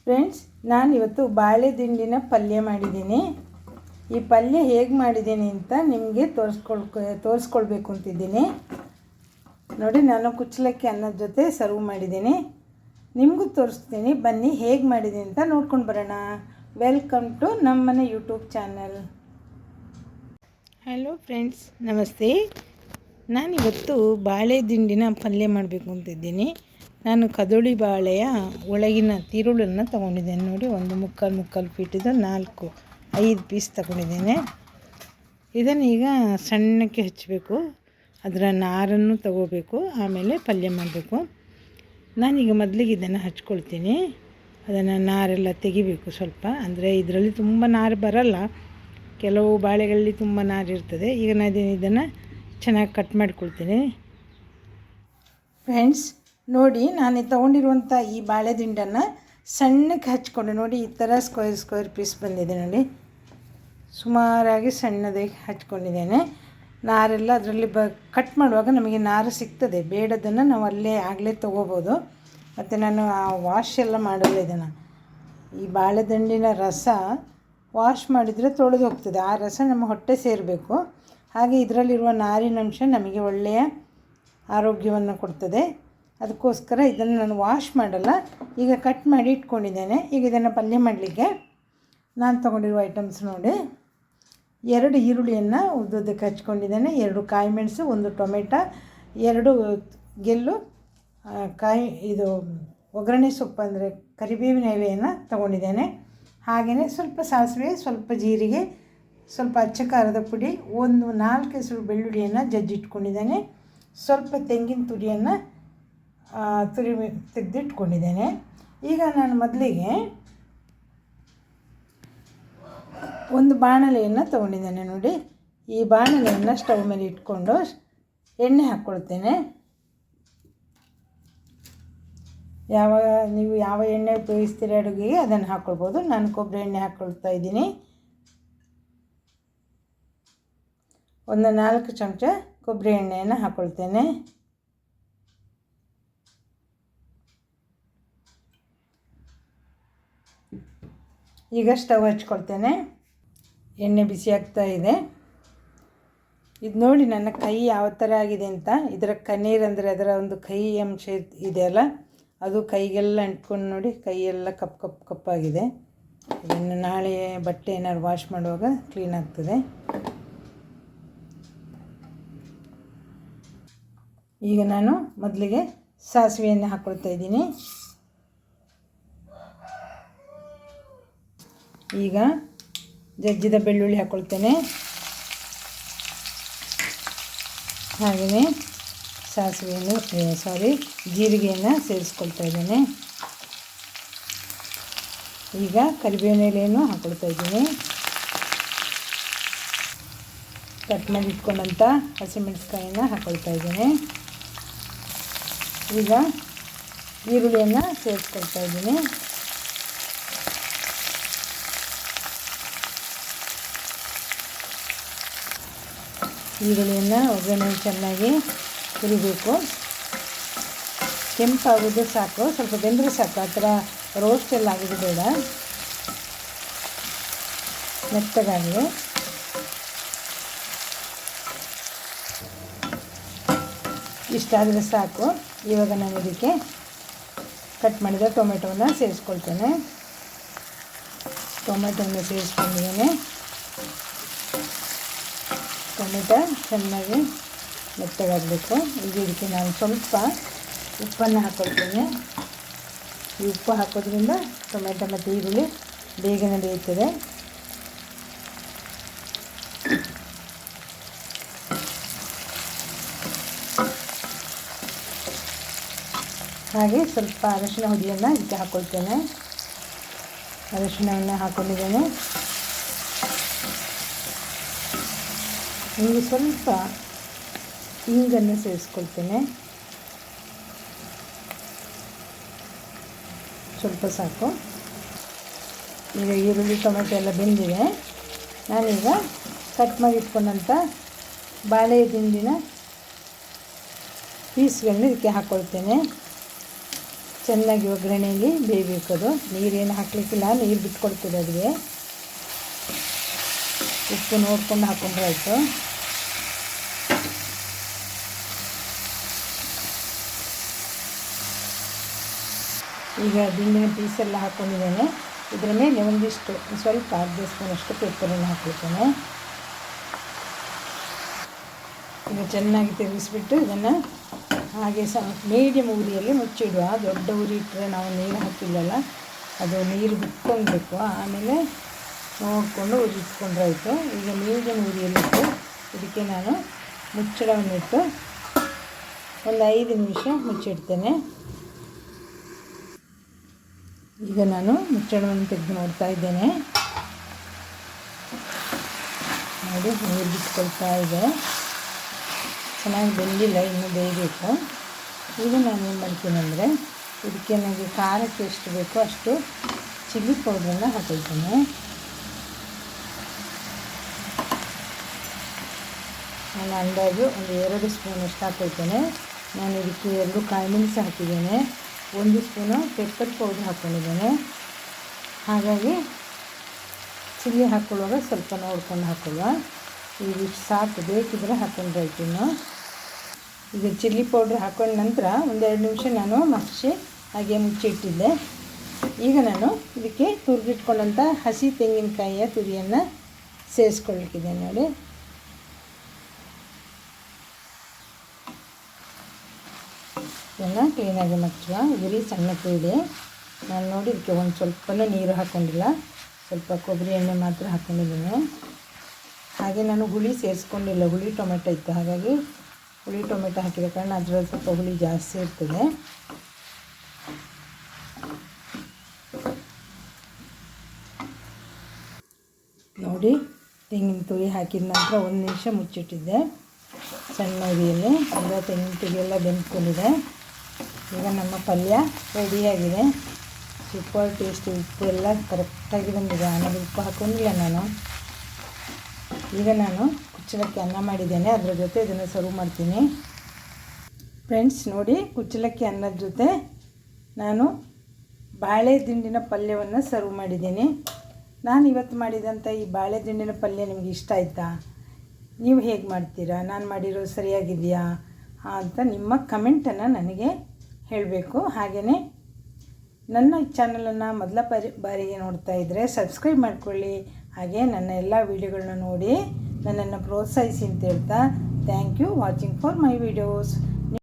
Friends, ನಾನಿವತ್ತು ಬಾಳೆ ದಿಂಡಿನ ಪಲ್ಯ ಮಾಡಿದ್ದೀನಿ. ಈ ಪಲ್ಯ ಹೇಗೆ ಮಾಡಿದ್ದೀನಿ ಅಂತ ನಿಮಗೆ ತೋರಿಸ್ಕೊಳ್ಬೇಕು ಅಂತಿದ್ದೀನಿ. ನೋಡಿ, ನಾನು ಕುಚ್ಚಲಕ್ಕಿ ಅನ್ನದ ಜೊತೆ ಸರ್ವ್ ಮಾಡಿದ್ದೀನಿ. ನಿಮಗೂ ತೋರಿಸ್ತೀನಿ, ಬನ್ನಿ ಹೇಗೆ ಮಾಡಿದ್ದೀನಿ ಅಂತ ನೋಡ್ಕೊಂಡು ಬರೋಣ. ವೆಲ್ಕಮ್ ಟು ನಮ್ಮನೆ ಯೂಟ್ಯೂಬ್ ಚಾನಲ್. ಹಲೋ ಫ್ರೆಂಡ್ಸ್, ನಮಸ್ತೆ. ನಾನಿವತ್ತು ಬಾಳೆ ದಿಂಡಿನ ಪಲ್ಯ ಮಾಡಬೇಕು ಅಂತಿದ್ದೀನಿ. ನಾನು ಕದೋಳಿ ಬಾಳೆಯ ಒಳಗಿನ ತಿರುಳನ್ನು ತೊಗೊಂಡಿದ್ದೇನೆ. ನೋಡಿ, ಒಂದು ಮುಕ್ಕಾಲು ಫೀಟಿದು 5 ಪೀಸ್ ತೊಗೊಂಡಿದ್ದೇನೆ. ಇದನ್ನು ಈಗ ಸಣ್ಣಕ್ಕೆ ಹಚ್ಚಬೇಕು. ಅದರ ನಾರನ್ನು ತಗೋಬೇಕು, ಆಮೇಲೆ ಪಲ್ಯ ಮಾಡಬೇಕು. ನಾನೀಗ ಮೊದಲಿಗೆ ಇದನ್ನು ಹಚ್ಕೊಳ್ತೀನಿ. ಅದನ್ನು ನಾರೆಲ್ಲ ತೆಗಿಬೇಕು ಸ್ವಲ್ಪ. ಅಂದರೆ ಇದರಲ್ಲಿ ತುಂಬ ನಾರು ಬರಲ್ಲ, ಕೆಲವು ಬಾಳೆಗಳಲ್ಲಿ ತುಂಬ ನಾರು ಇರ್ತದೆ. ಈಗ ನಾನು ಇದನ್ನು ಚೆನ್ನಾಗಿ ಕಟ್ ಮಾಡ್ಕೊಳ್ತೀನಿ. ಫ್ರೆಂಡ್ಸ್ ನೋಡಿ, ನಾನು ತೊಗೊಂಡಿರುವಂಥ ಈ ಬಾಳೆ ದಿಂಡನ್ನು ಸಣ್ಣಕ್ಕೆ ಹಚ್ಕೊಂಡು, ನೋಡಿ ಈ ಥರ ಸ್ಕ್ವೇರ್ ಪೀಸ್ ಬಂದಿದೆ. ನೋಡಿ, ಸುಮಾರಾಗಿ ಸಣ್ಣದಾಗಿ ಹಚ್ಕೊಂಡಿದ್ದೇನೆ. ನಾರೆಲ್ಲ ಅದರಲ್ಲಿ ಕಟ್ ಮಾಡುವಾಗ ನಮಗೆ ನಾರು ಸಿಗ್ತದೆ. ಬೇಡದನ್ನು ನಾವು ಆಗಲೇ ತೊಗೋಬೋದು. ಮತ್ತು ನಾನು ವಾಶ್ ಎಲ್ಲ ಮಾಡಲ್ಲ ಇದನ್ನು. ಈ ಬಾಳೆ ದಿಂಡಿನ ರಸ ವಾಶ್ ಮಾಡಿದರೆ ತೊಳೆದು ಹೋಗ್ತದೆ. ಆ ರಸ ನಮ್ಮ ಹೊಟ್ಟೆ ಸೇರಬೇಕು. ಹಾಗೆ ಇದರಲ್ಲಿರುವ ನಾರಿನಂಶ ನಮಗೆ ಒಳ್ಳೆಯ ಆರೋಗ್ಯವನ್ನು ಕೊಡ್ತದೆ. ಅದಕ್ಕೋಸ್ಕರ ಇದನ್ನು ನಾನು ವಾಶ್ ಮಾಡಲ್ಲ. ಈಗ ಕಟ್ ಮಾಡಿ ಇಟ್ಕೊಂಡಿದ್ದೇನೆ. ಈಗ ಇದನ್ನು ಪಲ್ಯ ಮಾಡಲಿಕ್ಕೆ ನಾನು ತೊಗೊಂಡಿರುವ ಐಟಮ್ಸ್ ನೋಡಿ, 2 ಈರುಳ್ಳಿಯನ್ನು ಉದ್ದುದ್ದಕ್ಕೆ ಹಚ್ಕೊಂಡಿದ್ದೇನೆ, 2 ಕಾಯಿ ಮೆಣಸು, 1 ಟೊಮೆಟೊ, 2 ಗೆಲ್ಲು ಇದು ಒಗ್ಗರಣೆ ಸೊಪ್ಪು ಅಂದರೆ ಕರಿಬೇವಿನ ಎಲೆಯನ್ನು ತೊಗೊಂಡಿದ್ದೇನೆ. ಹಾಗೆಯೇ ಸ್ವಲ್ಪ ಸಾಸಿವೆ, ಸ್ವಲ್ಪ ಜೀರಿಗೆ, ಸ್ವಲ್ಪ ಅಚ್ಚ ಖಾರದ ಪುಡಿ, 4 ಹೆಸರು ಬೆಳ್ಳುಳ್ಳಿಯನ್ನು ಜಜ್ಜಿಟ್ಕೊಂಡಿದ್ದೇನೆ, ಸ್ವಲ್ಪ ತೆಂಗಿನ ತುರಿಯನ್ನು ತೆಗೆದಿಟ್ಕೊಂಡಿದ್ದೇನೆ. ಈಗ ನಾನು ಮೊದಲಿಗೆ ಒಂದು ಬಾಣಲೆಯನ್ನು ತೊಗೊಂಡಿದ್ದೇನೆ. ನೋಡಿ, ಈ ಬಾಣಲೆಯನ್ನು ಸ್ಟವ್ ಮೇಲೆ ಇಟ್ಕೊಂಡು ಎಣ್ಣೆ ಹಾಕ್ಕೊಳ್ತೇನೆ. ನೀವು ಯಾವ ಎಣ್ಣೆ ಉಪಯೋಗಿಸ್ತೀರ ಅಡುಗೆಗೆ ಅದನ್ನು ಹಾಕ್ಕೊಳ್ಬೋದು. ನಾನು ಕೊಬ್ಬರಿ ಎಣ್ಣೆ ಹಾಕ್ಕೊಳ್ತಾ ಇದ್ದೀನಿ. ಒಂದು 4 ಚಮಚ ಕೊಬ್ಬರಿ ಎಣ್ಣೆಯನ್ನು ಹಾಕ್ಕೊಳ್ತೇನೆ. ಈಗ ಸ್ಟವ್ ಹಚ್ಕೊಳ್ತೇನೆ. ಎಣ್ಣೆ ಬಿಸಿ ಆಗ್ತಾ ಇದೆ. ಇದು ನೋಡಿ, ನನ್ನ ಕೈ ಯಾವ ಥರ ಆಗಿದೆ ಅಂತ. ಇದರ ಕಣ್ಣೀರು ಅಂದರೆ ಅದರ ಒಂದು ಕೈ ಅಂಶ ಇದೆಯಲ್ಲ, ಅದು ಕೈಗೆಲ್ಲ ಅಂಟ್ಕೊಂಡು ನೋಡಿ, ಕೈಯೆಲ್ಲ ಕಪ್ಪಾಗಿದೆ. ಇದನ್ನು ನಾಳೆ ಬಟ್ಟೆ ಏನಾದ್ರು ವಾಶ್ ಮಾಡುವಾಗ ಕ್ಲೀನ್ ಆಗ್ತದೆ. ಈಗ ನಾನು ಮೊದಲಿಗೆ ಸಾಸಿವೆಯನ್ನು ಹಾಕ್ಕೊಳ್ತಾ ಇದ್ದೀನಿ. ಈಗ ಜಜ್ಜಿದ ಬೆಳ್ಳುಳ್ಳಿ ಹಾಕ್ಕೊಳ್ತೇನೆ. ಹಾಗೆಯೇ ಜೀರಿಗೆಯನ್ನು ಸೇರಿಸ್ಕೊಳ್ತಾ ಇದ್ದೇನೆ. ಈಗ ಕರಿಬೇವಿನ ಎಲೆಯನ್ನು ಹಾಕ್ಕೊಳ್ತಾ ಇದ್ದೀನಿ. ಕಟ್ ಮಾಡಿ ಇಟ್ಕೊಂಡಂಥ ಹಸಿಮೆಣಸಿನಕಾಯಿಯನ್ನು ಹಾಕ್ಕೊಳ್ತಾ ಇದ್ದೀನಿ. ಈಗ ಈರುಳ್ಳಿಯನ್ನು ಸೇರಿಸ್ಕೊಳ್ತಾ ಇದ್ದೀನಿ. ಈರುಳ್ಳಿಯನ್ನು ಒಗ್ಗರಣೆ ಚೆನ್ನಾಗಿ ಹುರಿಬೇಕು. ಕೆಂಪಾಗೋದು ಸಾಕು, ಸ್ವಲ್ಪ ಬೆಂದರೆ ಸಾಕು. ಆ ಥರ ರೋಸ್ಟ್ ಎಲ್ಲ ಆಗೋದು ಬೇಡ, ಮೆತ್ತಗಾಗಿದೆ. ಇಷ್ಟಾದರೆ ಸಾಕು. ಇವಾಗ ನಾನು ಇದಕ್ಕೆ ಕಟ್ ಮಾಡಿದ ಟೊಮೆಟೊವನ್ನು ಸೇರಿಸ್ಕೊಳ್ತೇನೆ. ಟೊಮೆಟೊವನ್ನು ಸೇರಿಸ್ಕೊಂಡಿದ್ದೇನೆ. ಟೊಮೆಟೊ ಚೆನ್ನಾಗಿ ಮೆತ್ತಗಾಗಬೇಕು. ಈಗ ಇದಕ್ಕೆ ನಾನು ಸ್ವಲ್ಪ ಉಪ್ಪನ್ನು ಹಾಕ್ಕೊಳ್ತೇನೆ. ಈ ಉಪ್ಪು ಹಾಕೋದ್ರಿಂದ ಟೊಮೆಟೊ ಮತ್ತು ಈರುಳ್ಳಿ ಬೇಗನೆ ಬೇಯುತ್ತದೆ. ಹಾಗೆ ಸ್ವಲ್ಪ ಅರಶಿನ ಹುಡಿಯನ್ನು ಇದಕ್ಕೆ ಹಾಕ್ಕೊಳ್ತೇನೆ. ಅರಶಿನವನ್ನು ಹಾಕ್ಕೊಂಡಿದ್ದೇನೆ. ಈಗ ಸ್ವಲ್ಪ ಇಂಗನ್ನು ಸೇರಿಸ್ಕೊಳ್ತೇನೆ. ಸ್ವಲ್ಪ ಸಾಕು. ಈಗ ಈರುಳ್ಳಿ ಟೊಮೆಟೊ ಎಲ್ಲ ಬೆಂದಿದೆ. ನಾನೀಗ ಕಟ್ ಮಾಡಿ ಇಟ್ಕೊಂಡಂಥ ಬಾಳೆ ದಿಂಡಿನ ಪೀಸ್ಗಳನ್ನ ಇದಕ್ಕೆ ಹಾಕ್ಕೊಳ್ತೇನೆ. ಚೆನ್ನಾಗಿ ಒಗ್ಗರಣೆಯಲ್ಲಿ ಬೇಯಬೇಕು. ಅದು ನೀರೇನು ಹಾಕಲಿಕ್ಕಿಲ್ಲ, ನೀರು ಬಿಟ್ಕೊಡ್ತದೆ ಅಡುಗೆ. ಉಪ್ಪು ನೋಡ್ಕೊಂಡು ಹಾಕ್ಕೊಂಡ್ರೆ ಆಯಿತು. ಈಗ ದಿಂಡಿನ ಪೀಸೆಲ್ಲ ಹಾಕ್ಕೊಂಡಿದ್ದೇನೆ. ಇದರ ಮೇಲೆ ಒಂದಿಷ್ಟು ಸ್ವಲ್ಪ ಅರ್ಧ ಸ್ಪೂನಷ್ಟು ಪೆಪ್ಪರನ್ನು ಹಾಕ್ಲಿದ್ದೇನೆ. ಈಗ ಚೆನ್ನಾಗಿ ತಿರುಗಿಸ್ಬಿಟ್ಟು ಇದನ್ನು ಹಾಗೆ ಮೀಡಿಯಮ್ ಉರಿಯಲ್ಲಿ ಮುಚ್ಚಿಡುವ. ದೊಡ್ಡ ಉರಿ ಇಟ್ಟರೆ ನಾವು ನೀರು ಹಾಕಿಲ್ಲಲ್ಲ, ಅದು ನೀರು ಬಿಟ್ಕೊಳ್ಬೇಕು. ಆಮೇಲೆ ನೋಡಿಕೊಂಡು ಉರಿ ಇಟ್ಕೊಂಡ್ರೆ ಆಯಿತು. ಈಗ ಮೀಡಿಯಮ್ ಉರಿಯಲ್ಲಿಟ್ಟು ಇದಕ್ಕೆ ನಾನು ಮುಚ್ಚಳವನ್ನಿಟ್ಟು ಒಂದು 5 ನಿಮಿಷ ಮುಚ್ಚಿಡ್ತೇನೆ. ಈಗ ನಾನು ಮುಚ್ಚಳವನ್ನು ತೆಗೆದು ನೋಡ್ತಾ ಇದ್ದೇನೆ. ನೋಡಿ, ನೀರು ಬಿಟ್ಕೊಳ್ತಾ ಇದೆ. ಚೆನ್ನಾಗಿ ಬೆಂದಿಲ್ಲ, ಇನ್ನೂ ಬೇಯಬೇಕು. ಈಗ ನಾನು ಏನು ಮಾಡ್ತೀನಿ ಅಂದರೆ ಇದಕ್ಕೆ ನನಗೆ ಖಾರಕ್ಕೆ ಎಷ್ಟು ಬೇಕೋ ಅಷ್ಟು ಚಿಲ್ಲಿ ಪೌಡ್ರನ್ನು ಹಾಕೊಳ್ತೇನೆ. ನಾನು ಅಂದಾಜು ಒಂದು 2 ಸ್ಪೂನಷ್ಟು ಹಾಕೊಳ್ತೇನೆ. ನಾನು ಇದಕ್ಕೆ 2 ಕಾಳುಮೆಣಸು ಹಾಕಿದ್ದೇನೆ, 1 ಸ್ಪೂನು ಪೆಪ್ಪರ್ ಪೌಡ್ರ್ ಹಾಕ್ಕೊಂಡಿದ್ದೇನೆ. ಹಾಗಾಗಿ ಚಿಲ್ಲಿ ಹಾಕ್ಕೊಳ್ಳುವಾಗ ಸ್ವಲ್ಪ ನೋಡ್ಕೊಂಡು ಹಾಕೊಳ್ಳುವ. ಈಗ ಸಾಕು, ಬೇಕಿದ್ರೆ ಹಾಕ್ಕೊಂಡ್ರೆ ಆಯ್ತು. ಇನ್ನು ಈಗ ಚಿಲ್ಲಿ ಪೌಡ್ರ್ ಹಾಕೊಂಡ ನಂತರ ಒಂದು 2 ನಿಮಿಷ ನಾನು ಮಗ್ಚಿ ಹಾಗೆ ಮುಚ್ಚಿಟ್ಟಿದ್ದೆ. ಈಗ ನಾನು ಇದಕ್ಕೆ ತುರಿದಿಟ್ಕೊಂಡಂಥ ಹಸಿ ತೆಂಗಿನಕಾಯಿಯ ತುರಿಯನ್ನು ಸೇರಿಸ್ಕೊಳ್ಳಿಕ್ಕಿದೆ. ನೋಡಿ, ಇದನ್ನು ಕ್ಲೀನಾಗಿ ಮಚ್ಚುವ. ಉರಿ ಸಣ್ಣಕ್ಕೆ ಇಡಿ. ನಾನು ನೋಡಿ ಇದಕ್ಕೆ ಒಂದು ಸ್ವಲ್ಪನೂ ನೀರು ಹಾಕ್ಕೊಂಡಿಲ್ಲ, ಸ್ವಲ್ಪ ಕೊಬ್ಬರಿ ಎಣ್ಣೆ ಮಾತ್ರ ಹಾಕ್ಕೊಂಡಿದ್ದೀನಿ. ಹಾಗೆ ನಾನು ಹುಳಿ ಸೇರಿಸ್ಕೊಂಡಿಲ್ಲ, ಹುಳಿ ಟೊಮೆಟೊ ಇತ್ತು, ಹಾಗಾಗಿ ಹುಳಿ ಟೊಮೆಟೊ ಹಾಕಿದ ಕಾರಣ ಅದರಲ್ಲಿ ಸ್ವಲ್ಪ ಹುಳಿ ಜಾಸ್ತಿ ಇರ್ತದೆ. ನೋಡಿ, ತೆಂಗಿನ ತುರಿ ಹಾಕಿದ ನಂತರ 1 ನಿಮಿಷ ಮುಚ್ಚಿಟ್ಟಿದ್ದೆ ಸಣ್ಣ ಉರಿಯಲ್ಲಿ. ಅಂದರೆ ತೆಂಗಿನ ತುರಿ ಎಲ್ಲ ಬೆಂದ್ಕೊಂಡಿದೆ. ಈಗ ನಮ್ಮ ಪಲ್ಯ ರೆಡಿಯಾಗಿದೆ. ಸೂಪರ್ ಟೇಸ್ಟಿ, ಉಪ್ಪು ಎಲ್ಲ ಕರೆಕ್ಟಾಗಿ ಬಂದಿದೆ. ಆಮೇಲೆ ಉಪ್ಪು ಹಾಕ್ಕೊಂಡಿಲ್ಲ ನಾನು. ಈಗ ನಾನು ಕುಚ್ಚಲಕ್ಕಿ ಅನ್ನ ಮಾಡಿದ್ದೇನೆ, ಅದರ ಜೊತೆ ಇದನ್ನು ಸರ್ವ್ ಮಾಡ್ತೀನಿ. ಫ್ರೆಂಡ್ಸ್ ನೋಡಿ, ಕುಚ್ಚಲಕ್ಕಿ ಅನ್ನದ ಜೊತೆ ನಾನು ಬಾಳೆ ದಿಂಡಿನ ಪಲ್ಯವನ್ನು ಸರ್ವ್ ಮಾಡಿದ್ದೀನಿ. ನಾನು ಇವತ್ತು ಮಾಡಿದಂಥ ಈ ಬಾಳೆ ದಿಂಡಿನ ಪಲ್ಯ ನಿಮಗೆ ಇಷ್ಟ ಆಯಿತಾ? ನೀವು ಹೇಗೆ ಮಾಡ್ತೀರಾ? ನಾನು ಮಾಡಿರೋದು ಸರಿಯಾಗಿದೆಯಾ ಅಂತ ನಿಮ್ಮ ಕಮೆಂಟನ್ನು ನನಗೆ ಹೇಳಬೇಕು. ಹಾಗೆಯೇ ನನ್ನ ಚಾನಲನ್ನು ಮೊದಲ ಬಾರಿಗೆ ನೋಡ್ತಾ ಇದ್ದರೆ ಸಬ್ಸ್ಕ್ರೈಬ್ ಮಾಡಿಕೊಳ್ಳಿ. ಹಾಗೆ ನನ್ನ ಎಲ್ಲ ವೀಡಿಯೋಗಳನ್ನ ನೋಡಿ ನನ್ನನ್ನು ಪ್ರೋತ್ಸಾಹಿಸಿ ಅಂತ ಹೇಳ್ತಾ, thank you watching for my videos.